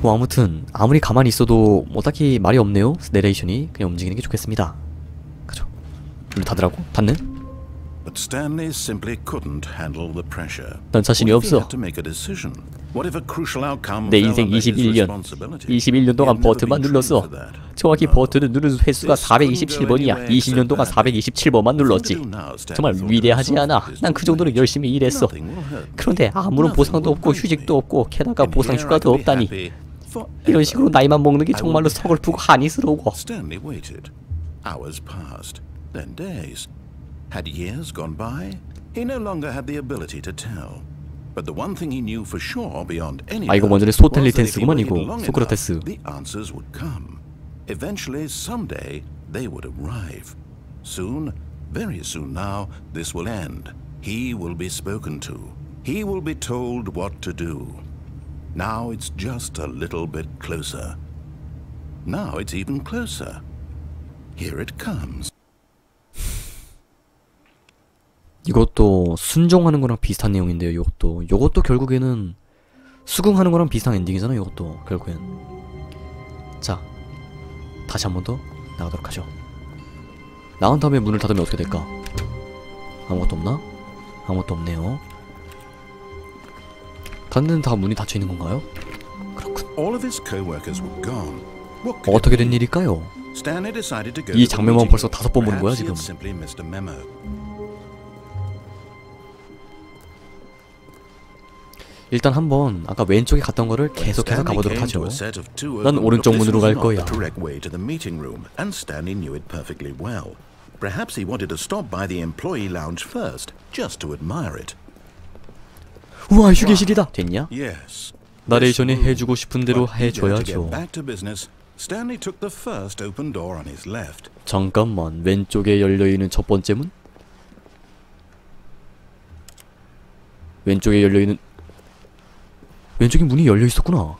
뭐 아무튼 아무리 가만히 있어도 뭐 딱히 말이 없네요. 내레이션이 그냥 움직이는 게 좋겠습니다. 그죠? 문 닫으라고? 닫는? But Stanley simply couldn't handle the pressure. 난 자신이 없어. 내 인생 21년 동안 버튼만 눌렀어. 정확히 버튼을 누른 횟수가 427번이야. 20년 동안 427번만 눌렀지. 정말 위대하지 않아? 난 그 정도로 열심히 일했어. 그런데 아무런 보상도 없고 휴직도 없고 게다가 보상 휴가도 없다니. 이런 식으로 나이만 먹는 게 정말로 서글프고 한이스러워. Had years gone by? He no longer had the ability to tell. But the one thing he knew for sure beyond any 이거 먼저 소텔리텐스구만 이거. 소크라테스. The answers would come. Eventually, someday, they would arrive. Soon, very soon now, this will end. He will be spoken to. He will be told what to do. Now it's just a little bit closer. Now it's even closer. Here it comes. 이것도 순종하는 거랑 비슷한 내용인데요. 요것도 결국에는 수긍하는 거랑 비슷한 엔딩이잖아. 이것도 결국엔. 자, 다시 한 번 더 나가도록 하죠. 나온 다음에 문을 닫으면 어떻게 될까? 아무것도 없나? 아무것도 없네요. 닫는 다 문이 닫혀 있는 건가요? 그렇군. 어떻게 된 일일까요? 이 장면만 벌써 5번 보는 거야 지금. 일단 한번 아까 왼쪽에 갔던 거를 계속해서 가보도록 하죠. 난 오른쪽 문으로 갈 거야. 우와, 휴게실이다. 됐냐? 나레이션이 해주고 싶은 대로 해줘야죠. 잠깐만, 왼쪽에 열려있는 첫 번째 문? 왼쪽에 문이 열려있었구나.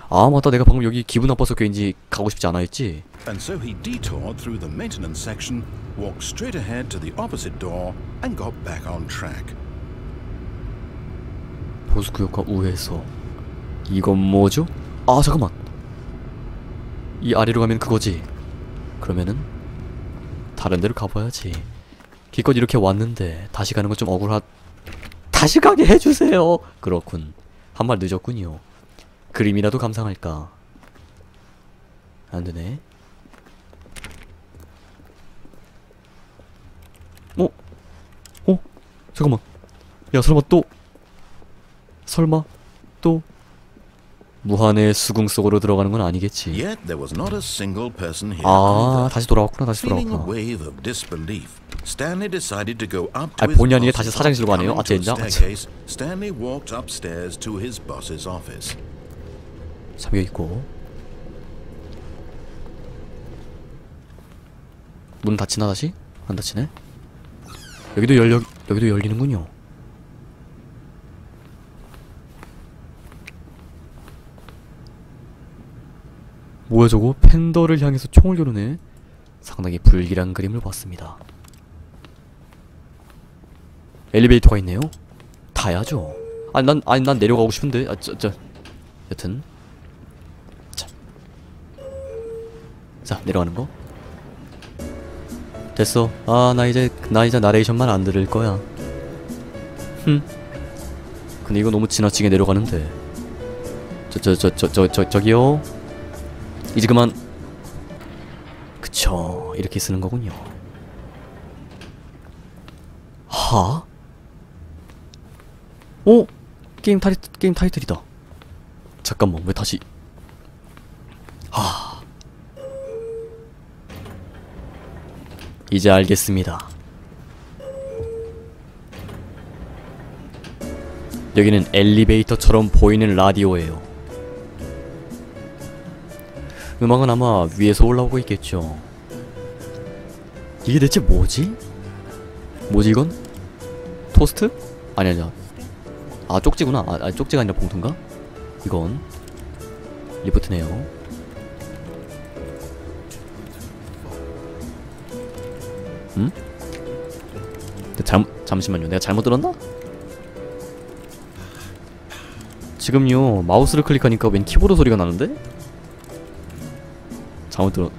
아 맞다, 내가 방금 여기 기분 나빠서 괜히 가고 싶지 않아 했지. And so he detoured through the maintenance section, walked straight ahead to the opposite door, and got back on track. 보수구역과 우회서. 이건 뭐죠? 아 잠깐만. 이 아래로 가면 그거지. 그러면은 다른 데로 가봐야지. 기껏 이렇게 왔는데 다시 가는 건 좀 다시 가게 해주세요. 그렇군. 한 발 늦었군요. 그림이라도 감상할까. 안되네. 잠깐만. 야 설마 또 무한의 수궁 속으로 들어가는 건 아니겠지. 아 다시 돌아왔구나. 아 본의 아니게 다시 사장실로 가네요. 아 젠장. 잠겨있고. 문 닫히나 다시? 안 닫히네? 여기도 열리는군요. 뭐야 저거? 팬더를 향해서 총을 겨누네. 상당히 불길한 그림을 봤습니다. 엘리베이터가 있네요. 타야죠. 난 내려가고 싶은데. 여튼 자 내려가는 거. 됐어. 아 나 이제 나레이션만 안 들을 거야. 근데 이거 너무 지나치게 내려가는데. 저기요. 이제 그만. 그쵸, 이렇게 쓰는 거군요. 하? 게임 타이틀이다. 잠깐만, 왜 다시. 이제 알겠습니다. 여기는 엘리베이터처럼 보이는 라디오예요. 음악은 아마 위에서 올라오고 있겠죠. 이게 대체 뭐지? 뭐지 이건? 토스트? 아니야. 아 쪽지구나. 쪽지가 아니라 봉투인가? 이건 리프트네요. 응? 잠시만요. 내가 잘못 들었나? 지금요 마우스를 클릭하니까 웬 키보드 소리가 나는데?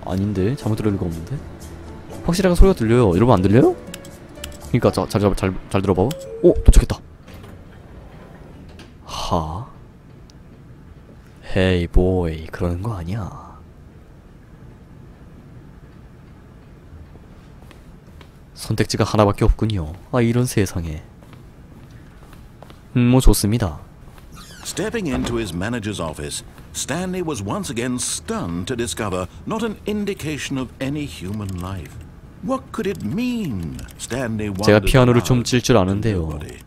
아닌데? 잘못 들을 리가 없는데? 확실하게 소리가 들려요. 여러분 안 들려요? 그니까 잘 들어봐. 오! 도착했다. 헤이 보이 그러는 거 아니야. 선택지가 하나밖에 없군요. 아 이런 세상에. 뭐 좋습니다. Stepping into his manager's office, Stanley was once again stunned to discover not an indication of any human life. What could it mean? Stanley 제가 wondered 피아노를 좀 aloud 칠 줄 to 아는데요. nobody.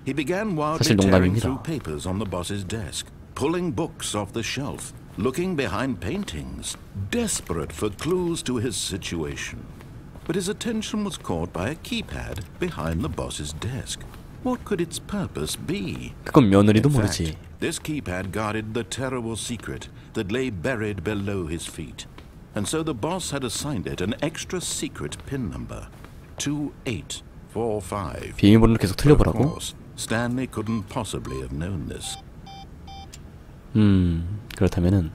He began 사실 wildly tearing 농담입니다. through papers on the boss's desk, pulling books off the shelf, looking behind paintings, desperate for clues to his situation. But his attention was caught by a keypad behind the boss's desk. What could its purpose be? 그건 며느리도 In 모르지. fact, this keypad guarded the terrible secret that lay buried below his feet. And so the boss had assigned it an extra secret pin number, 2845. 비밀번호를 계속 Of 틀려보라고? course, Stanley couldn't possibly have known this. 그렇다면은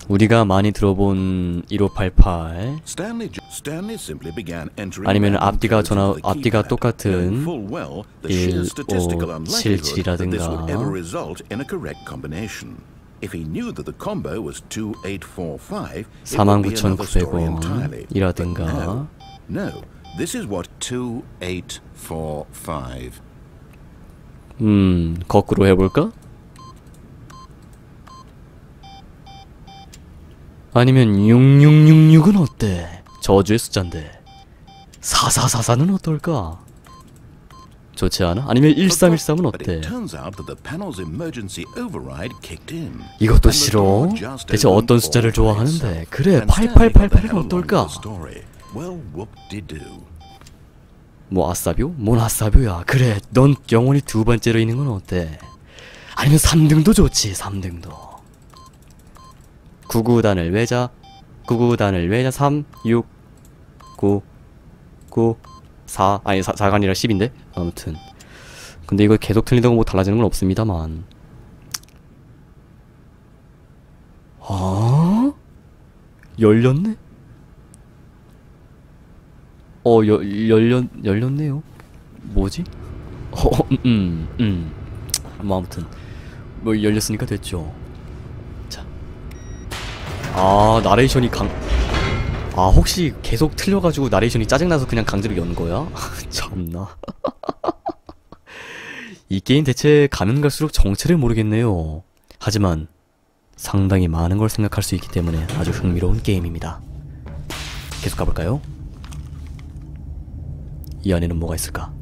우리가 많이 들어본 1588 Stanley simply began entering 아니면 random 앞뒤가 codes into the 앞뒤가 keypad, 똑같은 knowing full well the sheer statistical unlikelihood that this would ever result in a correct combination. If he knew that the combo was 2845, it would be another story entirely. But 이라든가 no, this is what 2845. 거꾸로 해볼까? 아니면 6666은 어때? 저주의 숫자인데 4444는 어떨까? 좋지 않아? 아니면 1313은 어때? 이것도 싫어? 대체 어떤 숫자를 좋아하는데? 그래 8888은 어떨까? 뭐 아싸뷰? 뭔 아싸뷰야. 그래 넌 영원히 두 번째로 있는 건 어때? 아니면 3등도 좋지 3등도 99단을 외자 3 6 9 9 4 아니 4가 아니라 10인데 아무튼 근데 이거 계속 틀린다고 뭐 달라지는 건 없습니다만 열렸네? 열렸네요. 뭐지? 뭐 아무튼 뭐 열렸으니까 됐죠. 자, 나레이션이 혹시 계속 틀려가지고 나레이션이 짜증나서 그냥 강제로 연 거야? 참나. 이 게임 대체 가면 갈수록 정체를 모르겠네요. 하지만 상당히 많은 걸 생각할 수 있기 때문에 아주 흥미로운 게임입니다. 계속 가볼까요? 이 안에는 뭐가 있을까?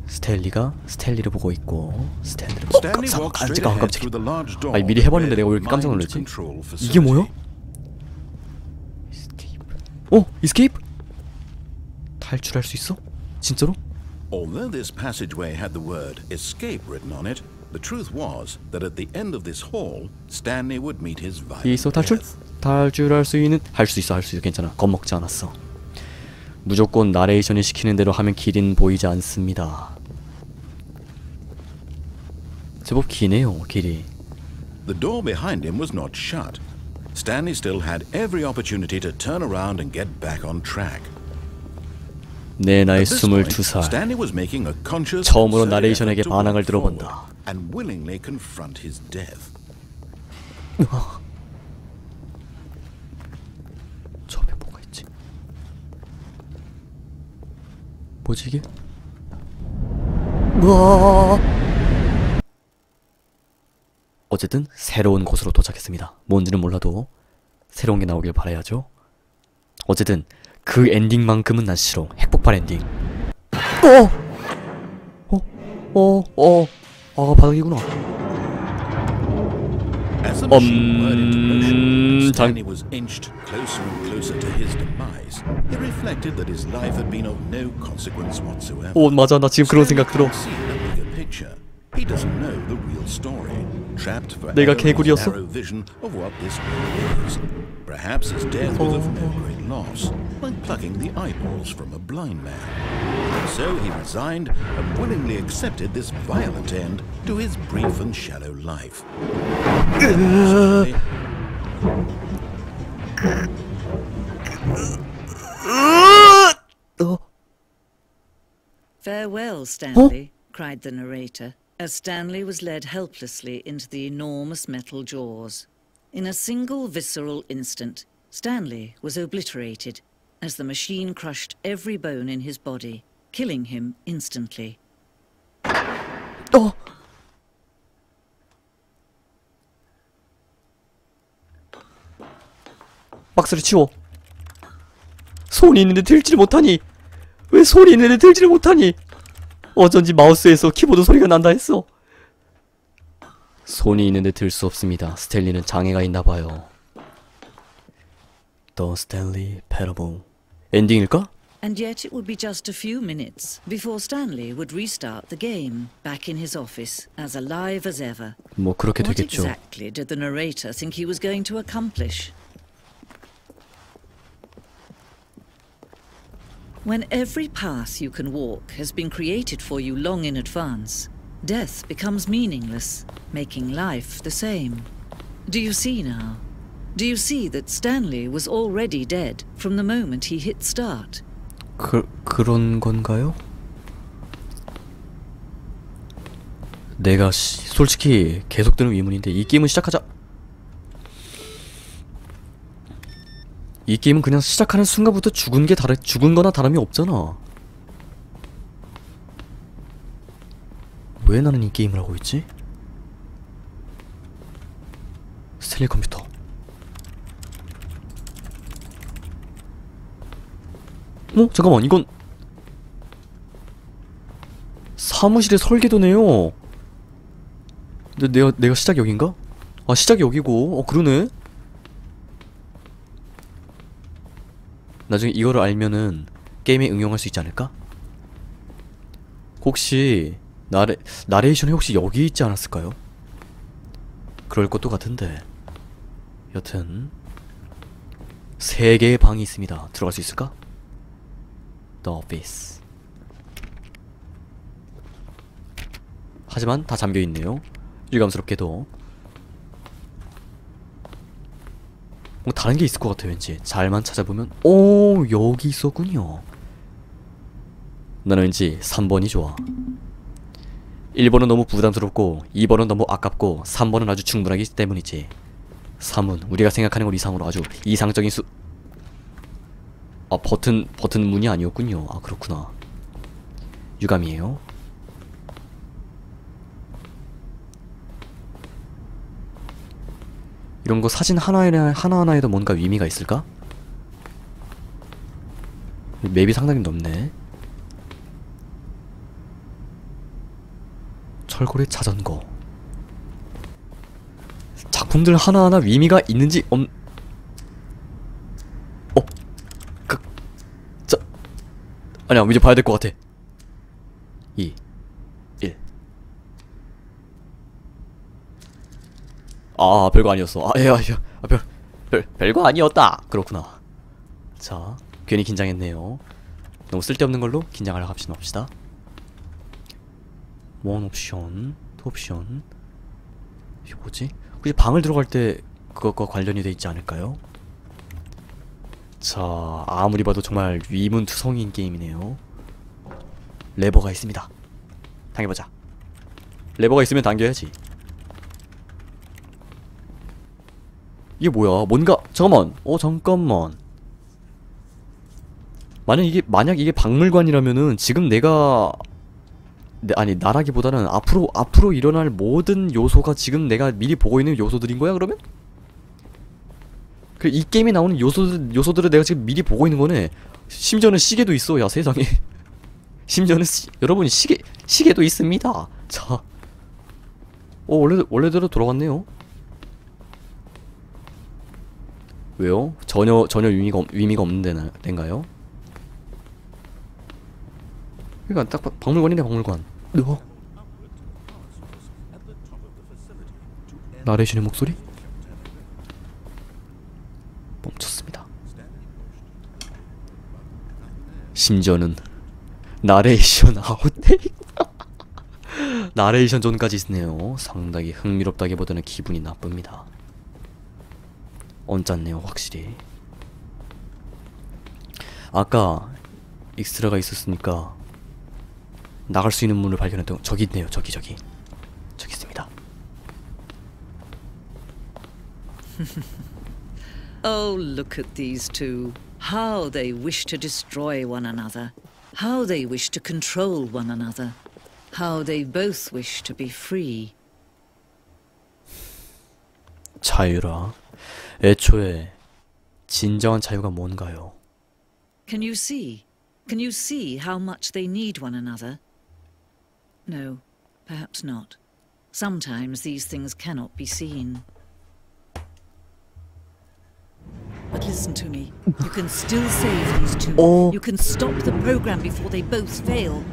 스탠리를 보고 있고 스탠리를 깜짝이야. 아니 미리 해봤는데 내가 왜 이렇게 깜짝 놀랐지? 이게 뭐야? 이스케이프? 탈출할 수 있어? 진짜로? Although this passageway had the word escape written on it, the truth was that at the end of this hall, Stanley would meet his violent 있어 탈출? death. 탈출할 수 있는 할 수 있어 괜찮아. 겁먹지 않았어. 무조건 나레이션이 시키는 대로 하면 길은 보이지 않습니다. 제법 기네요 길이. The door behind him was not shut. Stanley still had every opportunity to turn around and get back on track. 내 나이 At this point, 22살 Stanley was making a conscious, 처음으로 concerted 나레이션에게 effort to 반항을 walk forward 들어본다. and willingly confront his death. 저 앞에 뭐가 있지? 뭐지 이게? 우와! 어쨌든 새로운 곳으로 도착했습니다. 뭔지는 몰라도 새로운 게 나오길 바라야죠. 어쨌든 그 엔딩만큼은 난 싫어. 핵폭발 엔딩. 바닥이구나. As the machine whirred into motion, Stanley was inched closer and closer to his demise. He reflected that his life had been of no consequence whatsoever. 맞아 나 지금 그런 생각 들어. Stanley can't see the bigger picture. He doesn't know the real story. trapped 내가 forever in his 개구리였어? narrow vision of what this world is. Perhaps his death was of no great loss, like plucking the eyeballs from a blind man. So he resigned and willingly accepted this violent end to his brief and shallow life. Suddenly, Farewell, Stanley, cried the narrator, as Stanley was led helplessly into the enormous metal jaws. In a single visceral instant, Stanley was obliterated as the machine crushed every bone in his body, killing him instantly. 박스를 치워. 손이 있는데 들지를 못하니. 왜 손이 있는데 들지를 못하니. 어쩐지 마우스에서 키보드 소리가 난다 했어. 손이 있는데 들 수 없습니다. 스탠리는 장애가 있나봐요. The Stanley Parable. 엔딩일까? And yet it would be just a few minutes before Stanley would restart the game, back in his office, as alive as ever. 뭐 그렇게 What 되겠죠. exactly did the narrator think he was going to accomplish? When every path you can walk has been created for you long in advance, death becomes meaningless, making life the same. Do you see now? Do you see that Stanley was already dead from the moment he hit start? 그런 건가요? 내가 솔직히 계속되는 의문인데 이 게임은 시작하자. 이 게임은 그냥 시작하는 순간부터 죽은 거나 다름이 없잖아. 왜 나는 이 게임을 하고 있지? 스탠리 컴퓨터. 잠깐만, 이건 사무실의 설계도네요. 근데 내가 시작이 여긴가? 아, 시작이 여기고. 그러네. 나중에 이거를 알면은 게임에 응용할 수 있지 않을까? 혹시 나레이션이 혹시 여기 있지 않았을까요? 그럴 것도 같은데. 여튼 3개의 방이 있습니다. 들어갈 수 있을까? The Office. 하지만 다 잠겨있네요. 유감스럽게도. 뭐 다른 게 있을 것 같아 왠지. 잘만 찾아보면. 오, 여기 있었군요. 나는 왠지 3번이 좋아. 1번은 너무 부담스럽고 2번은 너무 아깝고 3번은 아주 충분하기 때문이지. 3은 우리가 생각하는 것 이상으로 아주 이상적인 아, 버튼 문이 아니었군요. 아, 그렇구나. 유감이에요. 이런 거 사진 하나하나에도 뭔가 의미가 있을까? 맵이 상당히 넓네. 철골의 자전거. 작품들 하나하나 의미가 있는지 아니야, 이제 봐야 될 것 같아. 2 1 아, 별거 아니었어. 별거 아니었다. 그렇구나. 자, 괜히 긴장했네요. 너무 쓸데없는 걸로 긴장을 합시다. 원 옵션, 투 옵션. 이게 뭐지? 혹시 방을 들어갈 때 그것과 관련이 돼 있지 않을까요? 자, 아무리 봐도 정말 위문투성이인 게임이네요. 레버가 있습니다. 당겨보자. 레버가 있으면 당겨야지. 이게 뭐야? 뭔가 잠깐만. 잠깐만. 만약 이게 박물관이라면은 지금 나라기보다는 앞으로 일어날 모든 요소가 지금 내가 미리 보고 있는 요소들인 거야, 그러면? 이 게임에 나오는 요소들을 내가 지금 미리 보고 있는 거네. 심지어는 시계도 있어. 야, 세상에. 심지어는 여러분, 시계도 있습니다. 자, 원래대로 돌아갔네요. 왜요? 전혀 의미가 없는 데인가요? 그러니까 딱 박물관이네, 박물관. 나레이션의 목소리? 멈췄습니다. 심지어는 나레이션 아웃테이크 나레이션 존까지 있네요. 상당히 흥미롭다기보다는 기분이 나쁩니다. 언짢네요 확실히. 아까 익스트라가 있었으니까 나갈 수 있는 문을 발견했던 저기 있네요. 저기 있습니다. Oh, look at these two. How they wish to destroy one another. How they wish to control one another. How they both wish to be free. 자유라. 애초에 진정한 자유가 뭔가요? Can you see? Can you see how much they need one another? No, perhaps not. Sometimes these things cannot be seen. But listen to me. You can still save these two. You can stop the program before they both fail.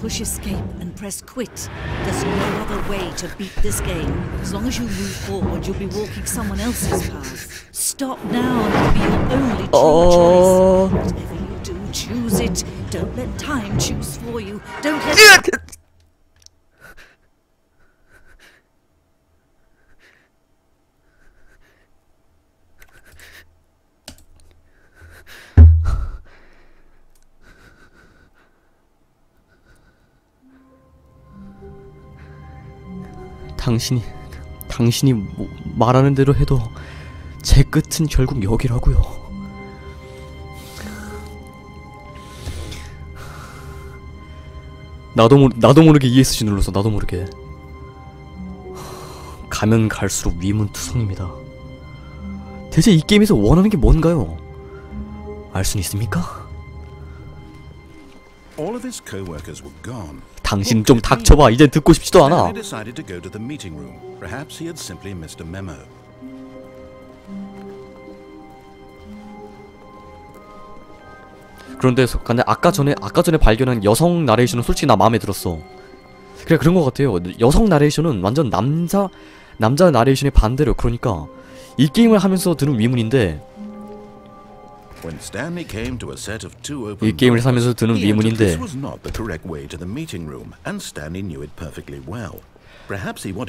Push escape and press quit. There's no other way to beat this game. As long as you move forward, you'll be walking someone else's path. Stop now and it'll be your only true choice. Whatever you do, choose it. Don't let time choose for you. Don't let... 당신이 말하는 대로 해도 제 끝은 결국 여기라고요. 나도 모르게 ESC 눌러서 나도 모르게 가면 갈수록 위문투성입니다. 대체 이 게임에서 원하는 게 뭔가요? 알 수는 있습니까? 당신 좀 닥쳐봐. 이제 듣고 싶지도 않아. 그런데 아까 전에 발견한 여성 나레이션은 솔직히 나 마음에 들었어. 그래 그런 것 같아요. 여성 나레이션은 완전 남자 나레이션의 반대로. 그러니까 이 게임을 하면서 드는 위문인데 이 게임을 하면서 드는 위문인데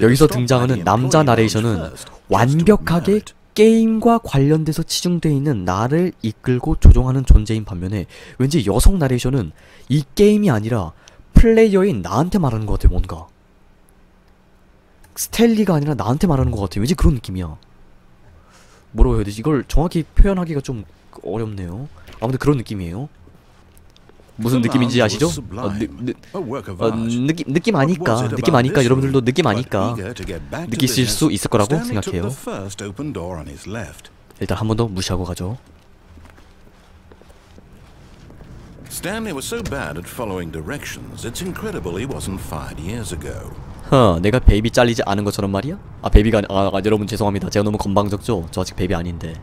여기서 등장하는 남자 나레이션은 완벽하게 게임과 관련돼서 치중되어 있는 나를 이끌고 조종하는 존재인 반면에 왠지 여성 나레이션은 이 게임이 아니라 플레이어인 나한테 말하는 것 같아. 뭔가 스탠리가 아니라 나한테 말하는 것 같아. 왠지 그런 느낌이야. 뭐라고 해야 되지? 이걸 정확히 표현하기가 좀 어렵네요. 아무튼 그런 느낌이에요. 무슨 느낌인지 아시죠? 느낌 아니까 여러분들도 느낌 아니까 느끼실 수 있을 거라고 생각해요. 일단 한 번 더 무시하고 가죠. Stanley was so bad at following directions. It's incredible he wasn't fired years ago. 내가 베이비 잘리지 않은 것처럼 말이야? 베이비가 여러분 죄송합니다. 제가 너무 건방졌죠? 저 아직 베이비 아닌데.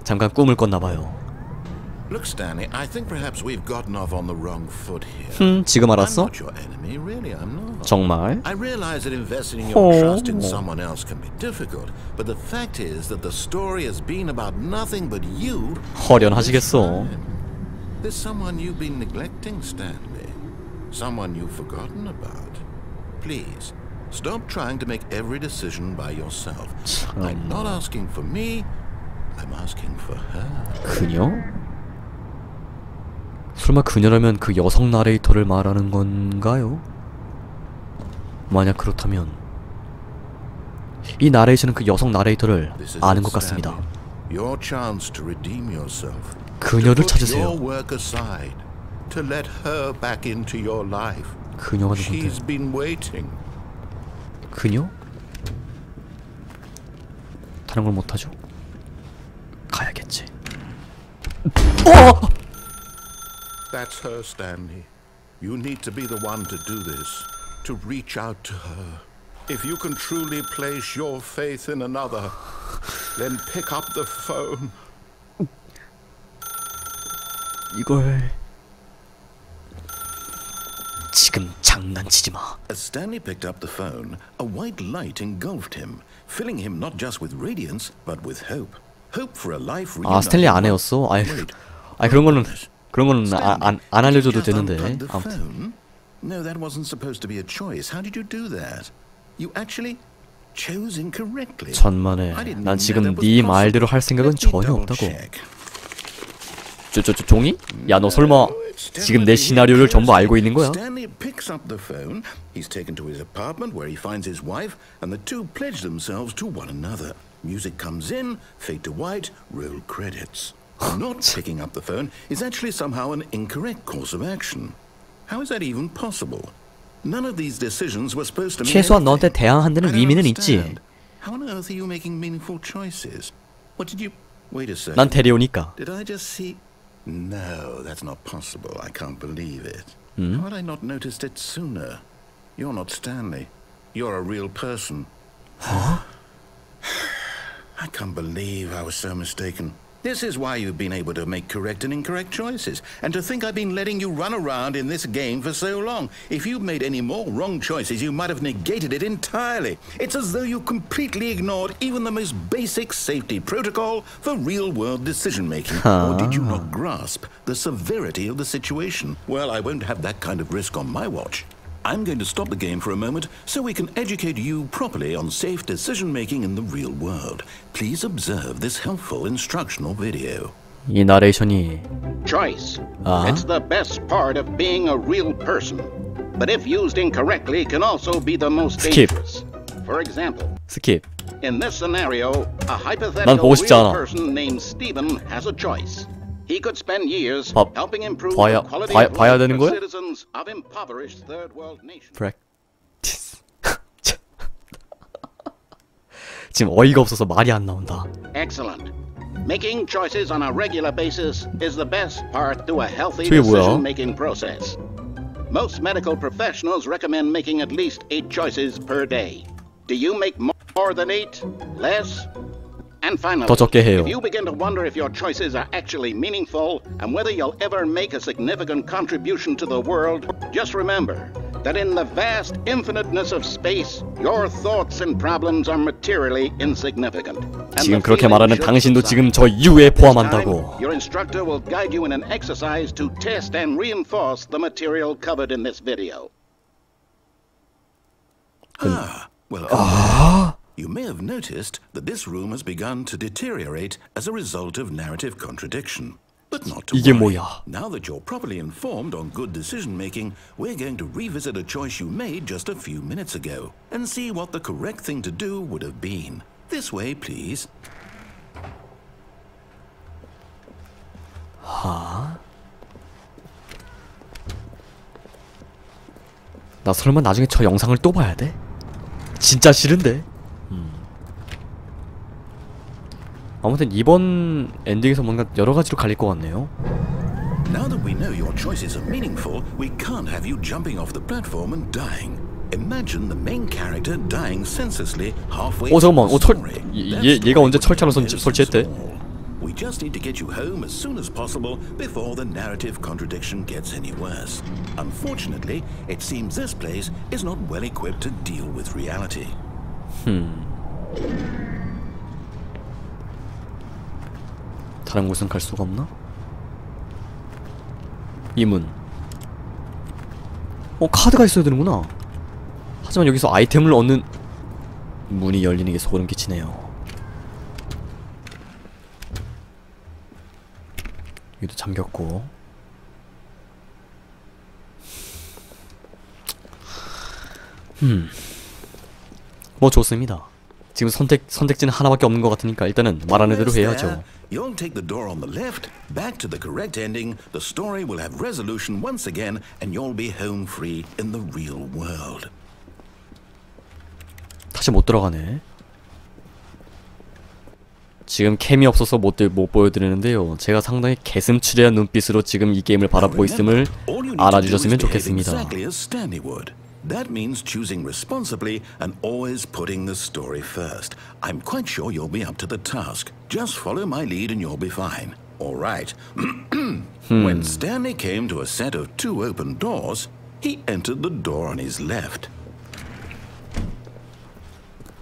잠깐 꿈을 꿨나봐요. Look, Stanley, I think perhaps we've gotten off on the wrong foot here. 지금 알았어? I'm not your enemy, really, I'm not. 정말? I realize that investing your trust in someone else can be difficult, but the fact is that the story has been about nothing but you. 허련하시겠어. There's someone you've been neglecting, Stanley. Someone you've forgotten about. Please, stop trying to make every decision by yourself. I'm not asking for me. I'm asking for her. 그녀? 설마 그녀라면 그 여성 나레이터를 말하는 건가요? 만약 그렇다면 이 나레이션은 그 여성 나레이터를 아는 것 같습니다. 그녀를 찾으세요. 그녀가 누군데? 그녀? 다른 걸 못하죠? 가야겠지. That's her, Stanley. You need to be the one to do this, to reach out to her. If you can truly place your faith in another, then pick up the phone. 이걸 지금 장난치지 마. As Stanley picked up the phone, a white light engulfed him, filling him not just with radiance, but with hope. Hope for a life 아, 스탠리 아내였어? 아이 그런 거는 안 알려줘도 되는데. 아무튼. No, that wasn't supposed to be a choice. How did you do that? You actually chose incorrectly. 천만에. 난 지금 네 말대로 할 생각은 전혀 없다고. 종이? 야, 너 설마 지금 내 시나리오를 전부 알고 있는 거야? Stanley picks up the phone. He's taken to his apartment where he finds his wife, and the two pledge themselves to one another. Music comes in, fade to white, roll credits. Not picking up the phone is actually somehow an incorrect course of action. How is that even possible? None of these decisions were supposed to mean 최소한 너한테 anything. 대항한다는 의미는 있지. How on earth are you making meaningful choices? What did you... Wait a second. 난 데려오니까. Did I just see... No, that's not possible. I can't believe it. How had I not noticed it sooner? You're not Stanley. You're a real person. Huh? I can't believe I was so mistaken. This is why you've been able to make correct and incorrect choices. And to think I've been letting you run around in this game for so long. If you'd made any more wrong choices, you might have negated it entirely. It's as though you completely ignored even the most basic safety protocol for real-world decision-making. Or did you not grasp the severity of the situation? Well, I won't have that kind of risk on my watch. I'm going to stop the game for a moment so we can educate you properly on safe decision-making in the real world. Please observe this helpful instructional video. 이 나레이션이 Choice. It's the best part of being a real person. But if used incorrectly, can also be the most dangerous. For example, 스킵. in this scenario, a 난 hypothetical 보고 싶지 real 않아. person named Stephen has a choice. He could spend years helping improve 봐야- the quality 봐야- of 봐야 life 되는 for 거야? citizens of impoverished third world nations. 프랙티스. 지금 어이가 없어서 말이 안 나온다. Excellent. Making choices on a regular basis is the best part to a healthy 저게 뭐야? decision-making process. Most medical professionals recommend making at least 8 choices per day. Do you make more than 8? Less? And finally, 더 적게 해요. if you begin to wonder if your choices are actually meaningful and whether you'll ever make a significant contribution to the world, just remember that in the vast infiniteness of space, your thoughts and problems are materially insignificant. And 지금 the 그렇게 feeling 말하는 should 당신도 지금 subside. 저 이유에 This 포함한다고. time, your instructor will guide you in an exercise to test and reinforce the material covered in this video. You may have noticed that this room has begun to deteriorate as a result of narrative contradiction. But not to 이게 worry. 뭐야? Now that you're properly informed on good decision-making, we're going to revisit a choice you made just a few minutes ago and see what the correct thing to do would have been. This way, please. 나 설마 나중에 저 영상을 또 봐야 돼? 진짜 싫은데. 아무튼 이번 엔딩에서 뭔가 여러 가지로 갈릴 것 같네요. Now that we know your choices are meaningful, we can't have you jumping off the platform and dying. Imagine the main character dying senselessly halfway 잠깐만. through the story. 얘가 언제 철창을 설치했대? We just need to get you home as soon as possible before the narrative contradiction gets any worse. Unfortunately, it seems this place is not well equipped to deal with reality. 다른 곳은 갈 수가 없나? 이 문. 카드가 있어야 되는구나. 하지만 여기서 아이템을 얻는 문이 열리는 게 소름 끼치네요. 여기도 잠겼고. 뭐 좋습니다. 지금 선택지는 하나밖에 없는 것 같으니까 일단은 말하는 대로 해야죠. You'll take the door on the left, back to the correct ending. The story will have resolution once again, and you'll be home free in the real world. 다시 못 들어가네. 지금 캠이 없어서 못 보여드리는데요. 제가 상당히 개슴츠레한 눈빛으로 지금 이 게임을 바라보고 있음을 알아주셨으면 좋겠습니다. That means choosing responsibly and always putting the story first. I'm quite sure you'll be up to the task. Just follow my lead and you'll be fine. All right. When Stanley came to a set of 2 open doors, He entered the door on his left.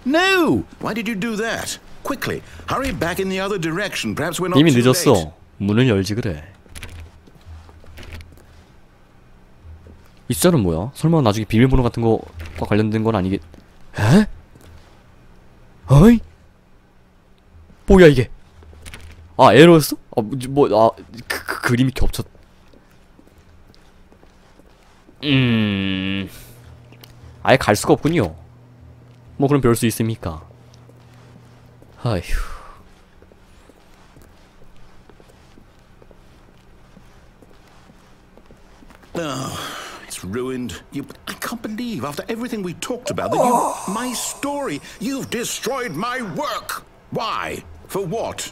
No! Why did you do that? Quickly, hurry back in the other direction. Perhaps we're not 이미 too late. 늦었어. 문을 열지 그래. 이 숫자는 뭐야? 설마 나중에 비밀번호 같은 거과 관련된 건 아니겠... 에? 어이? 뭐야 이게? 아 에러였어? 그림이 겹쳤... 아예 갈 수가 없군요. 뭐 그럼 별 수 있습니까? 아휴... Ruined. I can't believe after everything we talked about that my story, you've destroyed my work. Why? For what?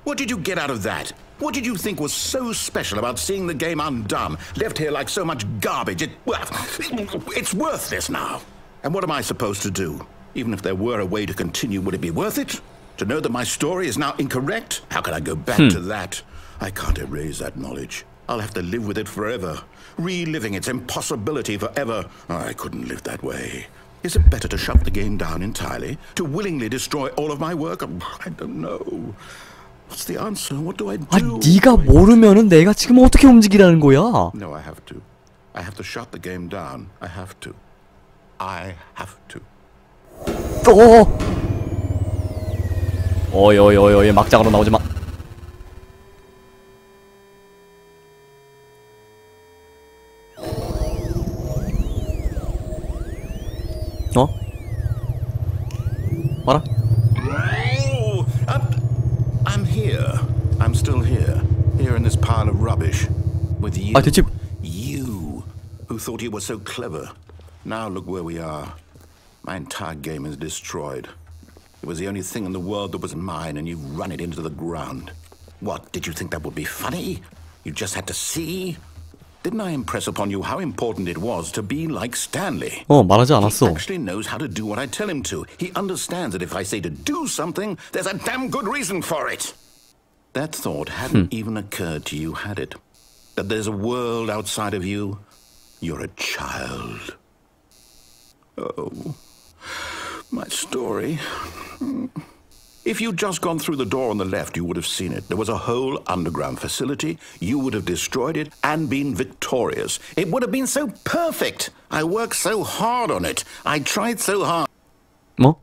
What did you get out of that? What did you think was so special about seeing the game undone, left here like so much garbage? It's worthless now. And what am I supposed to do? Even if there were a way to continue, would it be worth it? To know that my story is now incorrect? How can I go back to that? I can't erase that knowledge. I'll have to live with it forever, reliving its impossibility forever. I couldn't live that way. Is it better to shut the game down entirely? To willingly destroy all of my work? I don't know. What's the answer? What do I do? 아, 네가 모르면은 내가 지금 어떻게 움직이라는 거야? No, I have to. I have to shut the game down. I have to. I have to. 어이 막장으로 나오지 마. 봐라. I'm here. I'm still here. Here in this pile of rubbish. With you. 아, 대체... You, who thought you were so clever. Now look where we are. My entire game is destroyed. It was the only thing in the world that was mine, and you've run it into the ground. What, did you think that would be funny? You just had to see? Didn't I impress upon you how important it was to be like Stanley? 말하지 않았어. He actually knows how to do what I tell him to. He understands that if I say to do something, there's a damn good reason for it. That thought hadn't even occurred to you, had it? That there's a world outside of you? You're a child. Oh, my story. If you'd just gone through the door on the left, you would have seen it. There was a whole underground facility. You would have destroyed it and been victorious. It would have been so perfect. I worked so hard on it. I tried so hard. 뭐?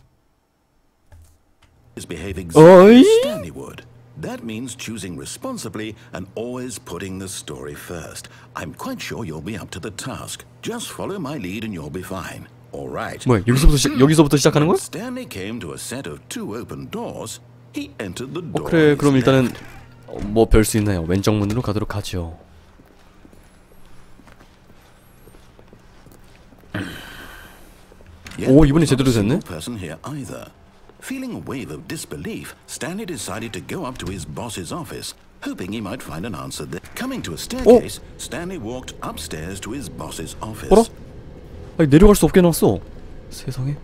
Behave exactly as Stanley would. That means choosing responsibly and always putting the story first. I'm quite sure you'll be up to the task. Just follow my lead and you'll be fine. All right. 뭐야? 여기서부터 시작하는 거야? Stanley came to a set of two open doors. He entered the door. 그래, 그럼 일단은 뭐 별 수 있나요? 왼쪽 문으로 가도록 하죠. 오, 이번에 제대로 됐네. Feeling a wave of disbelief, Stanley decided to go up to his boss's office, hoping he might find an answer there. Coming to a staircase, Stanley walked upstairs to his boss's office. 뭐라? 아니, 내려갈 수 없게 해놨어. 세상에.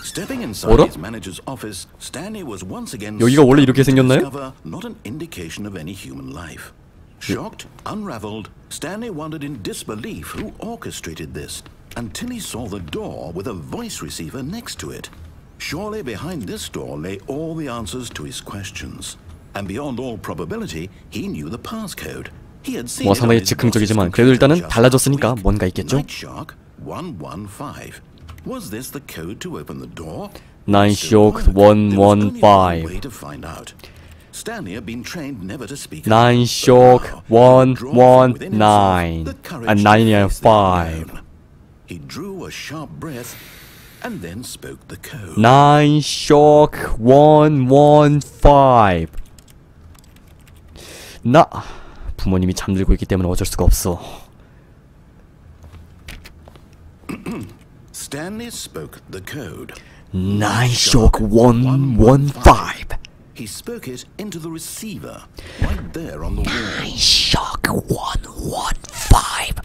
Stepping inside his manager's office, Stanley was once again 여기가 원래 이렇게 생겼나요? not an indication of any human life. Shocked, unraveled, Stanley wondered in disbelief who orchestrated this until he saw the door with a voice receiver next to it. Surely behind this door lay all the answers to his questions. And beyond all probability, he knew the passcode. He had seen 뭐 상당히 즉흥적이지만 그래도 일단은 달라졌으니까 뭔가 있겠죠? Shark 115. Was this the code to open the door? Shark 115. Stanley had been trained never to speak. Shark 119. And 995. He drew a sharp breath and then spoke the code. Shark 115. 나 부모님이 잠들고 있기 때문에 어쩔 수가 없어. Stanley spoke the code. Shark 115. He spoke it into the receiver right there on the wall. Shark 115.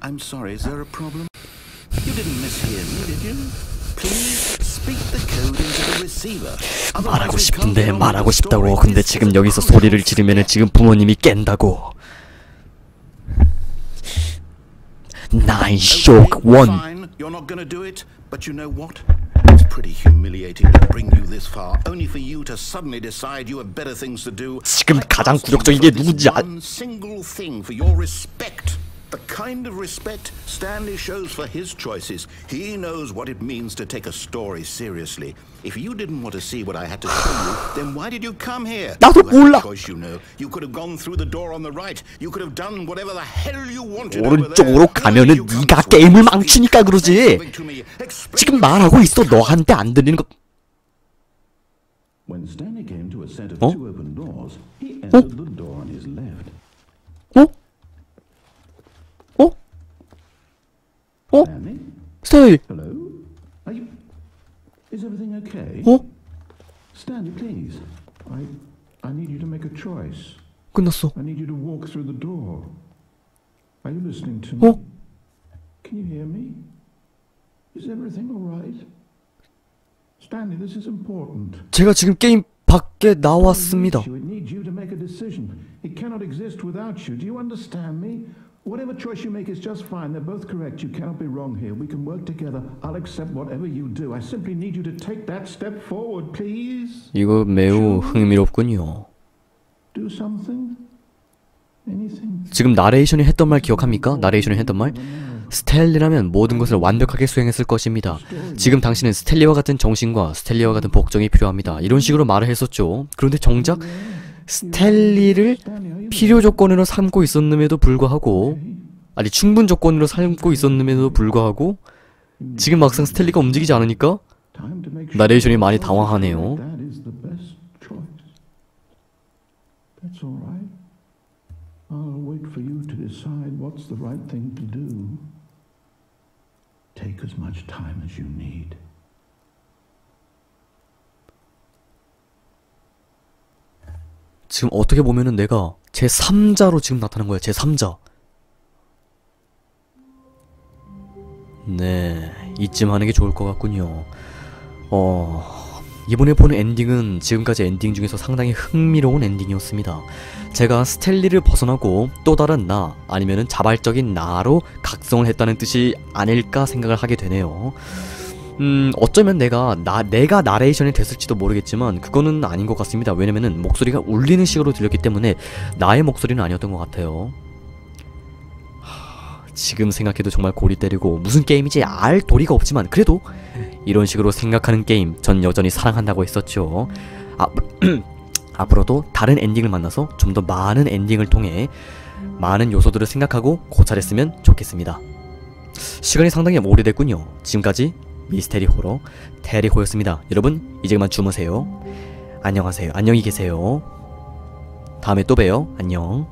I'm sorry, is there a problem? You didn't mishear me, did you? Please speak the code into the receiver. 말하고 싶은데 말하고 싶다고. 근데 지금 여기서 소리를 지르면은 지금 부모님이 깬다고. 나인 쇼크 원. Fine, you're not gonna do it, but you know what? It's pretty humiliating to bring you this far, only for you to suddenly decide you have better things to do. 지금 가장 굴욕적인 게 누군지 One single thing for your respect. The kind of respect Stanley shows for his choices. He knows what it means to take a story seriously. If you didn't want to see what I had to show you, then why did you come here? 나도 몰라. Choice, you know. You could have gone through the door on the right. You could have done whatever the hell you wanted over there. 오른쪽으로 가면은 네가 게임을 망치니까 그러지. 지금 말하고 있어. 너한테 안 들리는 거. When Stanley came to a set of 어? two open doors, he entered the door on his left. 어? 어? 어? Stanley? 스탠리. Hello? Are you... Is everything okay? 어? Stanley, please. I need you to make a choice. 끝났어. I need you to walk through the door. Are you listening to me? 어? Can you hear me? Is everything all right? Stanley, this is important. 제가 지금 게임 밖에 나왔습니다. It needs you to make a decision. It cannot exist without you. Do you understand me? Whatever choice you make is just fine. They're both correct. You cannot be wrong here. We can work together. I'll accept whatever you do. I simply need you to take that step forward, please. 이거 매우 흥미롭군요. Do something? Anything? 지금 나레이션이 했던 말 기억합니까? 나레이션이 했던 말? 스탠리라면 모든 것을 완벽하게 수행했을 것입니다. 지금 당신은 스탠리와 같은 정신과 스탠리와 같은 복종이 필요합니다. 이런 식으로 말을 했었죠. 그런데 정작 스탠리를 필요 조건으로 삼고 있었음에도 불구하고, 아니 충분 조건으로 삼고 있었음에도 불구하고 지금 막상 스탠리가 움직이지 않으니까 나레이션이 많이 당황하네요. That's all right. I'll wait for you to decide what's the right thing to do. Take as much time as you need. 지금 어떻게 보면은 내가 제3자로 지금 나타난 거야. 제3자. 네, 이쯤 하는 게 좋을 것 같군요. 이번에 보는 엔딩은 지금까지 엔딩 중에서 상당히 흥미로운 엔딩이었습니다. 제가 스탠리를 벗어나고 또 다른 나, 아니면은 자발적인 나로 각성을 했다는 뜻이 아닐까 생각을 하게 되네요. 어쩌면 내가 나레이션이 됐을지도 모르겠지만 그거는 아닌 것 같습니다. 왜냐면은 목소리가 울리는 식으로 들렸기 때문에 나의 목소리는 아니었던 것 같아요. 지금 생각해도 정말 골이 때리고 무슨 게임인지 알 도리가 없지만 그래도 이런 식으로 생각하는 게임 전 여전히 사랑한다고 했었죠. 앞으로도 다른 엔딩을 만나서 좀 더 많은 엔딩을 통해 많은 요소들을 생각하고 고찰했으면 좋겠습니다. 시간이 상당히 오래됐군요. 지금까지 미스테리 호러 테리호였습니다. 여러분 이제 그만 주무세요. 안녕하세요. 안녕히 계세요. 다음에 또 봬요. 안녕.